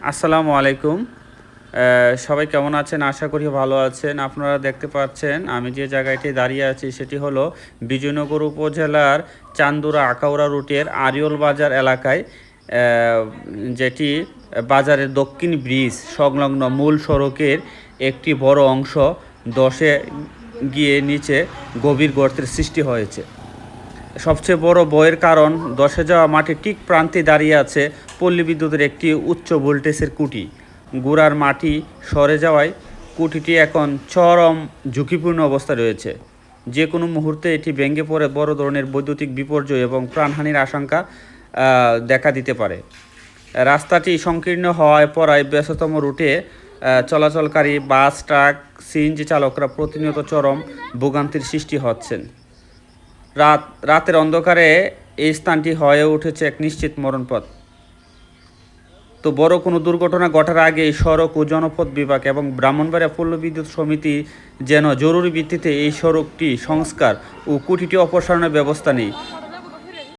আসসালামু আলাইকুম। সবাই কেমন আছেন? আশা করি ভালো আছেন। আপনারা দেখতে পাচ্ছেন আমি যে জায়গাটি দাঁড়িয়ে আছি সেটি হলো বিজয়নগর উপজেলার চান্দুরা আখাউড়া রুটের আরিয়ল বাজার এলাকায়, যেটি বাজারের দক্ষিণ ব্রিজ সংলগ্ন মূল সড়কের একটি বড় অংশ ধসে গিয়ে নিচে গভীর গর্তের সৃষ্টি হয়েছে। সবচেয়ে বড় ভয়ের কারণ, ধসে যাওয়া মাটির ঠিক প্রান্তে দাঁড়িয়ে আছে পল্লী বিদ্যুতের একটি উচ্চ ভোল্টেজের খুঁটি। গোড়ার মাটি সরে যাওয়ায় খুঁটিটি এখন চরম ঝুঁকিপূর্ণ অবস্থায় রয়েছে। যে কোনো মুহূর্তে এটি ভেঙে পড়ে বড় ধরনের বৈদ্যুতিক বিপর্যয় এবং প্রাণহানির আশঙ্কা দেখা দিতে পারে। রাস্তাটি সংকীর্ণ হওয়ায় পড়ায় ব্যস্ততম রুটে চলাচলকারী বাস, ট্রাক, সিএনজি চালকরা প্রতিনিয়ত চরম ভোগান্তির সৃষ্টি হচ্ছেন। রাতের অন্ধকারে এই স্থানটি হয়ে উঠেছে এক নিশ্চিত মরণপথ। তো বড় কোনো দুর্ঘটনা ঘটার আগে সড়ক ও জনপথ বিভাগ এবং ব্রাহ্মণবাড়িয়া পল্লী বিদ্যুৎ সমিতি যেন জরুরি ভিত্তিতে এই সড়কটি সংস্কার ও খুঁটিটি অপসারণের ব্যবস্থা নেই।